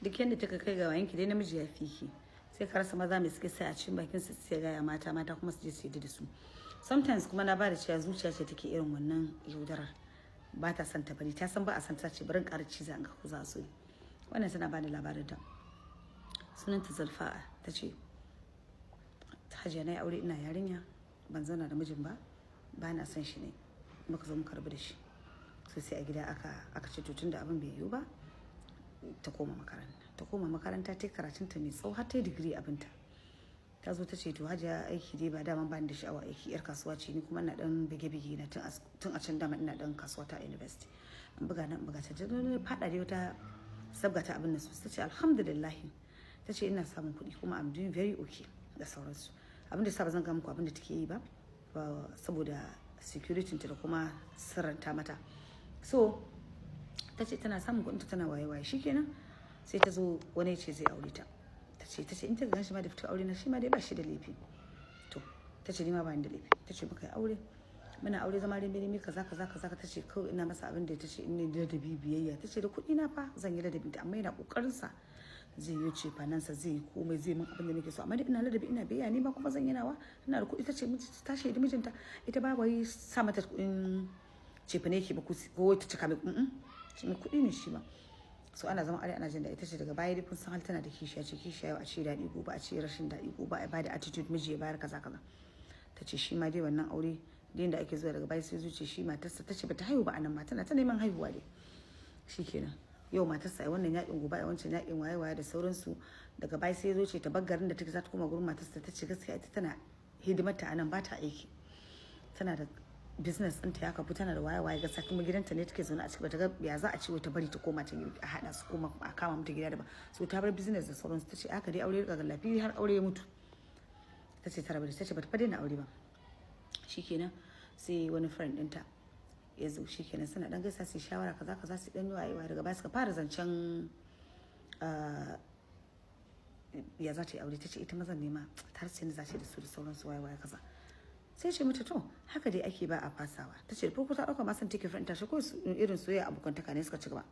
duk yanda take kai ga wayanki dai namiji ya fi ki sai ka rasa maza mai suke sai a cikin bakin su sai ga mata kuma su je su yi da su sometimes kuma na ba da cewa zuciya ce take irin wannan yaudarar ba ta son ta bari ta san ba a san ta ce barin ƙara ciza an ga ku za su yi wannan tana ba da labarin ta sunanta Zulfa'a ta ce Hajiya na yi aure ina yarinya ban zauna da mijin ba na son shi ne muka zo muka rabu da shi sai a gida aka ce tutun da abin bai yiwu ba ta koma makaranta ta karatun ta mai tsawo har ta yi digiri abinta ta zo ta ce to Hajiya aiki dai ba dama ba ni da sha'awa aiki yar kasuwa ce ni kuma ina dan bige-bige na tun a can dama ina dan kasuwa ta university an buga nan buga ta fada dai wata sabga ta abin nan su ta ce alhamdulillah ta ce ina samun kuɗi kuma I'm doing very okay da sauransu abin da sa ba zan ga muku abin da take yi ba saboda security ta da kuma sirranta mata so ta ce tana samun kuɗin ta tana waye shikenan sai ta zo wani ce zai aure ta ta ce in ta gan shi ma da fito aure na shi ma dai ba shi da laifi to ta ce ni ma ba ni da laifi ta ce muka yi aure muna aure zama da mai kaza ta ce kawai ina masa abin da ta ce ina da ladabi biyayya ta ce da kuɗi na fa zan yi ladabi amma yana kokarin sa zai yi ce fanansa zai yi komai zai min abin da nake so amma ina ladabi ina biyayya ni ma kuma zan yi nawa ina da kuɗi ta ce ta shaidi mijinta ita ba wai sa mata kuɗin cefa ne ke ba ko ta cika mai kuɗi ne shi ba so ana zama ana jin da ita ce daga baya dai kun san hal tana da kishiya yau a ce daɗi gobe a ce rashin daɗi gobe a ba da attitude miji ya bayar kaza ta ce shi ma dai wannan aure din da ake zuwa daga baya sai zuciya shi matarsa ta ce bata haihu ba anan ma tana ta neman haihuwa dai shikenan yau matarsa ai wannan yakin gobe ai wancan yakin waye da sauransu daga baya sai zo ce ta baggarin da take za ta koma gurin matarsa ta ce gaskiya ita tana hidimarta anan ba ta aiki tana da business ɗinta ya kafu tana da waye ga kuma gidanta ne take zaune a cikin bata ga ya za a ce ta bari ta koma ta a hada su koma a kama mata gida da ba so ta bar business da sauransu ta ce aka dai aure ga lafiya har aure ya mutu ta ce ta rabu da ta ce bata fade na aure ba shikenan sai wani friend ɗinta ya zo shikenan suna dan gaisa su shawara kaza su dan wayewa daga baya suka fara zancen ya za ta yi aure ta ce ita mazan nema ta har sai za ta da su da sauransu waye kaza sai ce mata to haka dai ake ba a fasawa ta ce farko ta dauka ma san take friend ta shi ko irin soyayya abokantaka ne suka ci gaba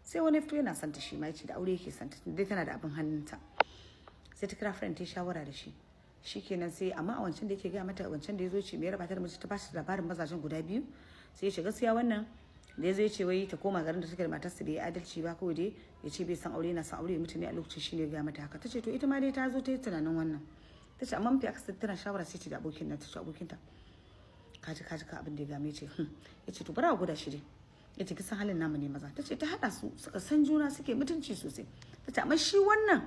sai wani fito yana santa shi ma yace da aure yake santa dai tana da abin hannunta sai ta kira friend ta shawara da shi shikenan sai amma a wancan da yake ga mata wancan da yazo ce me raba ta da miji ta bashi labarin mazajen guda biyu sai ya ce gaskiya wannan da yazo ya ce wai ta koma garin da take da matarsa bai adalci ba kawai dai ya ce bai san aure yana san aure mutune a lokacin shine ga mata haka tace to ita ma dai ta zo ta yi tunanin wannan ta ce amma mafi akasar tana shawara sai ce da abokin nan ta ce abokinta kaji ka abin da ya game ce ya ce to bara guda shi dai ya ce kisan halin namu ne maza ta ce ta hada su suka san juna suke mutunci sosai ta ce amma shi wannan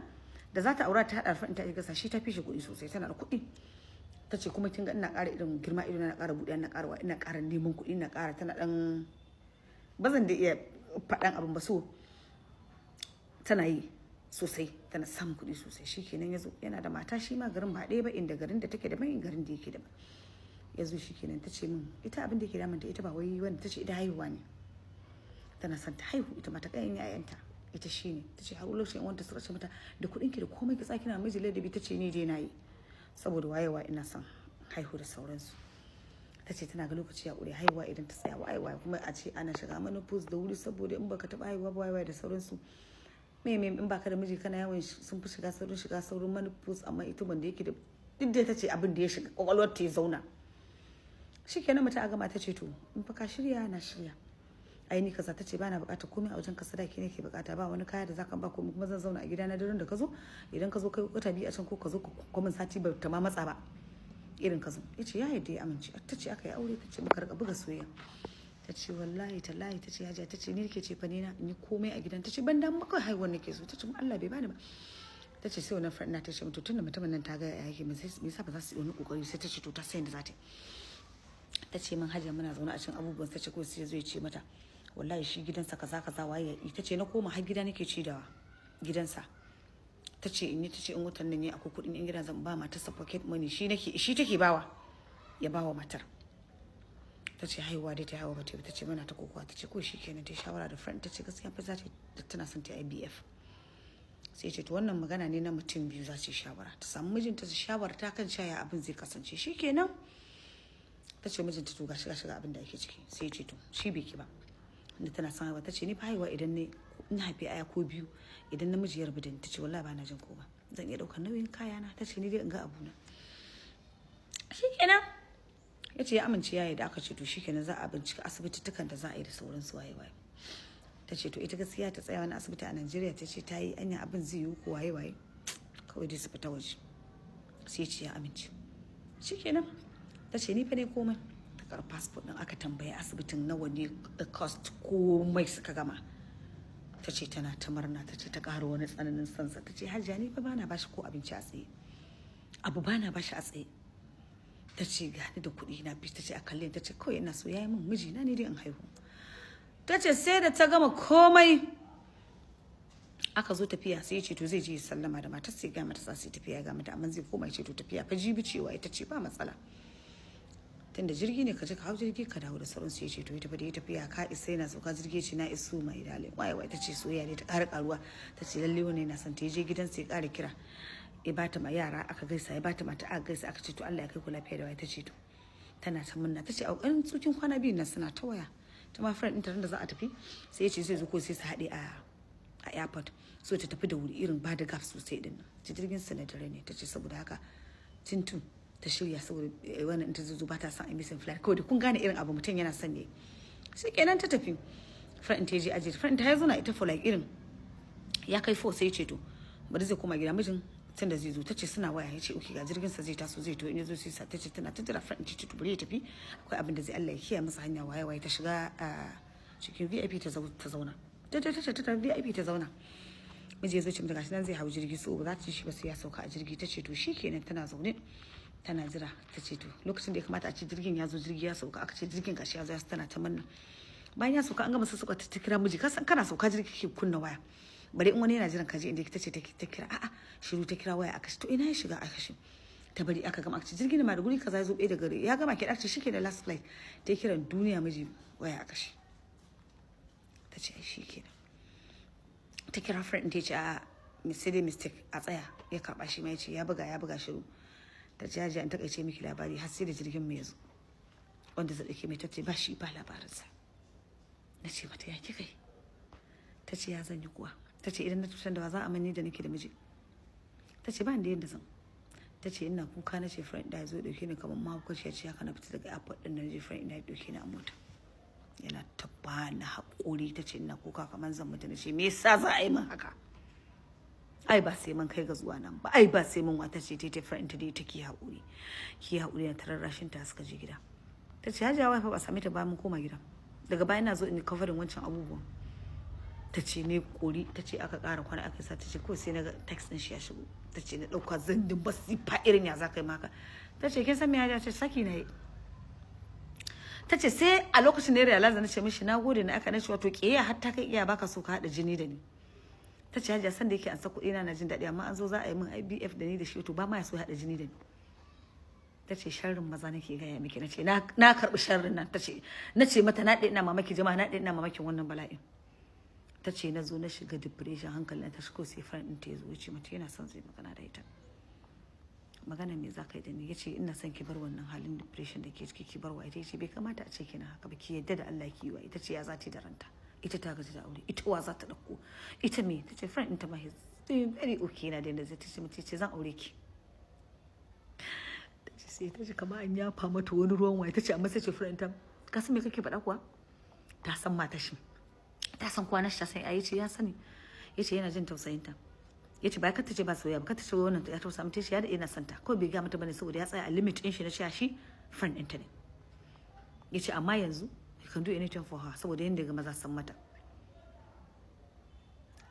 da za ta aura ta hada fa in ta gasa shi ta fi shi kuɗi sosai tana da kuɗi ta ce kuma kin ga ina ƙara irin girma ido na ƙara buɗe ina ƙara neman kuɗi ina ƙara tana dan bazan da iya faɗan abin ba so tana yi sosai tana samun kuɗi sosai shikenan yazo yana da mata shi ma garin ba ɗaya ba inda garin da take da mai garin da yake da yazo shikenan ta ce min ita abin da yake damunta ita ba wai wanda ta ce ita haihuwa ne tana son ta haihu ita mata kayan yayanta ita shine ta ce har lokacin wanda suka ce mata da kuɗin ki da komai ki tsaki na miji ladabi ta ce ni dai nayi saboda wayewa ina son haihu da sauransu ta ce tana ga lokaci ya ƙure haihuwa idan ta tsaya wayewa kuma a ce ana shiga menopause da wuri saboda in baka taɓa haihuwa ba wayewa da sauransu me in baka da miji kana yawan sun fi shiga saurin menopause amma ita wanda yake da duk da ta ce abin da ya shiga kwakwalwar ta ya zauna shikenan mutum a gama ta ce to in fa ka shirya na shirya ai ni kaza ta ce bana bukatar komai a wajen ka sadaki nake bukata ba wani kaya da zaka ba komai kuma zan zauna a gida na daren da ka zo idan ka zo kai wata biyu a can ko ka zo kuma sati ba ta ma matsa ba irin ka zo yace ya yadda ya amince ta ce aka yi aure ta ce muka rika buga soyayya ta ce wallahi tallahi ta ce hajiya ta ce ni nake ce fa na ni komai a gidan ta ce ban damu maka haihuwar nake so ta ce Allah bai bani ba ta ce sai wannan friend ta ce tunda mutumin nan ta ga ya yake me yasa ba za su yi wani kokari sai ta ce to ta sai da za ta ta ce min hajiya muna zaune a cikin abubuwan ta ce ko sai zai ce mata wallahi shi gidansa kaza waye ita ce na koma har gida nake ci da gidansa ta ce in in wutan nan ne akwai kuɗin in gidan zan ba matarsa pocket money shi take bawa ya bawa matar ta ce haihuwa dai ta haihuwa ta ce mana ta kokowa ta ce ko shi kenan ta shawara da friend ta ce gaskiya fa za ta tana son ta IVF sai ce to wannan magana ne na mutum biyu za su shawara ta samu mijinta su shawarta kan shaya abin zai kasance shi kenan ta ce mijinta to ga shiga abin da ake ciki sai ce to shi bai ki ba da tana son haihuwa ta ce ni fa haihuwa idan ne haifi aya ko biyu idan namiji ya rabu da ni tace wallahi ba na jin ko ba zan iya daukar nauyin kayana tace ni dai in ga abuna shikenan yace ya amince yayi da aka ce to shikenan za a bincika asibititukan da za a yi da sauran su waye tace to ita gaskiya ta tsaya wani asibiti a Najeriya tace ta yi anya abin zai yi ko waye kawai dai su fita waje sai ce ya amince shikenan tace ni fa ne komai ta kar passport din aka tambaye asibitin nawa ne cost komai suka gama tace tana ta murna tace ta karo wani tsananin sansa tace Hajiya ni fa bana bashi ko abinci a tsaye abu bana bashi a tsaye tace gani da kuɗi na bi tace a kalle tace kawai ina so yayi min miji na ne dai in haihu tace sai da ta gama komai aka zo tafiya sai ya ce to zai je sallama da matar sai ga mata sai tafiya ga mata amma zai koma ya ce to tafiya fa jibi cewa ita ce ba matsala tunda jirgi ne ka je ka hau jirgi ka dawo da sauran su ya ce to ita fa da tafiya ka isa yana sauka jirgi ce na isu mai dale wai tace soyayya ne ta ƙara karuwa tace lalle wannan yana son ta je gidan sai ya ƙara kira ya bata ma yara aka gaisa ya bata mata aka gaisa aka ce to Allah ya kai ku lafiya da wai tace to tana ta munna tace a ƙarin tsukin kwana biyu nan suna ta waya ta ma friend ɗinta da za a tafi sai ya ce zai zo ko sai su haɗe a airport so ta tafi da wuri irin ba da gap sosai din nan ta jirgin sanadare ne tace saboda haka tintu ta shirya saboda wannan ta zo ba ta son a missing flight kawai da kun gane irin abu mutum yana son ne shikenan ta tafi friend ta je aje friend ta zo na ita for like irin ya kai 4 sai ya ce to bari zai koma gida mijin tun da zai zo tace suna waya ya ce okay ga jirgin sa zai taso zai to in yazo sai sa tace tana ta jira friend ta ce to bari ya tafi akwai abin da zai Allah ya kiyaye masa hanya waye ta shiga cikin VIP ta zauna ta VIP ta zauna miji ya zo ce mata gashi nan zai hau jirgi so ba za ta ci shi ba sai ya sauka a jirgi tace to shikenan tana zaune tana jira tace to lokacin da ya kamata a ce jirgin ya zo jirgi ya sauka aka ce jirgin gashi ya zo tana ta manna bayan ya sauka an gama sauka ta kira miji kana sauka jirgi kike kunna waya bare in wani yana jiran kaje inda tace ta kira a'a shiru ta kira waya aka ce to ina ya shiga aka shi ta bari aka gama aka ce jirgin ma da guri kaza ya zo da gari ya gama ki dace shike da last flight ta kiran duniya miji waya aka shi tace ai shikenan ta kira friend ta ce a mistake a tsaya ya karba shi mai ce ya buga shiru ta ce an takaice miki labari har sai da jirgin mai yazo wanda zai dake mai tace ba shi ba labarinsa nace mata ya kika yi tace ya zan yi kuwa tace idan na tusan da za a mani da nake da miji tace ba inda yanda zan tace ina kuka nace friend da zo dauke ni kamar mahaukaci ya ce haka na fita daga airport din nan je friend ina dauke ni a mota yana tabbana hakuri tace ina kuka kamar zan mutu nace me yasa za a yi min haka ai ba sai mun kai ga zuwa nan ba ai ba sai mun wata ce ta friend ta dai take hakuri ki hakuri na tararrashin ta suka je gida tace Hajiya fa ba same ta ba mun koma gida daga baya ina zo in covering wancan abubuwan tace ne kori tace aka ƙara kwana aka sa tace ko sai na text din shi ya shigo tace na dauka zandin basifa irin ya zaka yi maka tace kin san me ya ce saki na yi tace sai a lokacin da ya realize na ce mishi nagode na aka nace wato kiyaye har ta kai iya baka so ka hada jini da ni tace Hajiya san da yake an sa kuɗi na jin daɗi amma an zo za a yi min IBF da ni da shi to ba ma ya so hada jini da ni tace sharrin maza nake gaya miki nace na karbi sharrin nan tace nace mata na dai ina mamaki jama'a na dai ina mamakin wannan bala'in tace na zo na shiga depression hankalin ta shigo sai friend din ta yazo yace mata yana son zai magana da ita magana me zaka yi da ni yace ina son ki bar wannan halin depression da ke ciki ki bar wa ita yace bai kamata a ce kina haka ba ki yadda da Allah ki yi wa ita ce ya za ta da ranta ita ta gaji da aure ita wa za ta dauko ita me tace friend din ta ma very okay na da yanda zai tace mace ce zan aure ki sai ta ce kamar an yafa mata wani ruwan waye ta ce amma sai ce friend ta ka san me kake faɗa kuwa ta san mata shi ta san kwanan shi ta san ai ce ya sani yace yana jin tausayin ta yace ba ka ta ce ba soyayya ba ka ta ce wannan ya tausaya mata shi ya da ina santa ko bai ga mata bane saboda ya tsaya a limit din shi na cewa shi friend ɗinta ne yace amma yanzu you can do anything for her saboda yanda ga maza san mata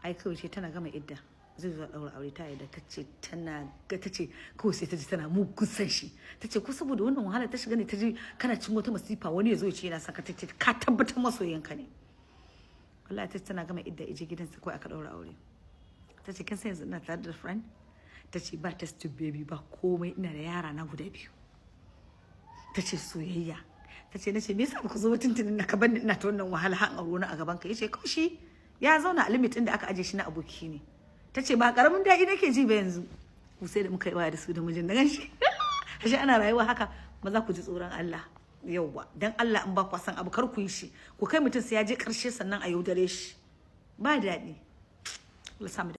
ai kawai ce tana gama idda zai zo daura aure ta yadda tace tana ga tace kawai sai ta ji tana mugun san shi tace ko saboda wannan wahala ta shiga ne ta ji kana cin wata masifa wani ya zo ya ce yana saka tace ka tabbatar masoyanka ne wallahi tace tana gama idda ije gidansa kawai aka daura aure tace kin san yanzu ina tare da friend tace ba test tube baby ba komai ina da yara na guda biyu tace soyayya tace nace me yasa baka zo tuntunin na ka bani ina ta wannan wahala har aure na a gaban ka yace kawai shi ya zauna a limit din da aka aje shi na aboki ne tace ba karamin daɗi nake ji ba yanzu ku sai da muka yi waya da su da mijin da ganshi ashe ana rayuwa haka maza ku ji tsoron Allah yauwa dan Allah in ba ku san abu kar ku yi shi ku kai mutum sai ya je karshe sannan a yaudare shi ba daɗi. Allah samu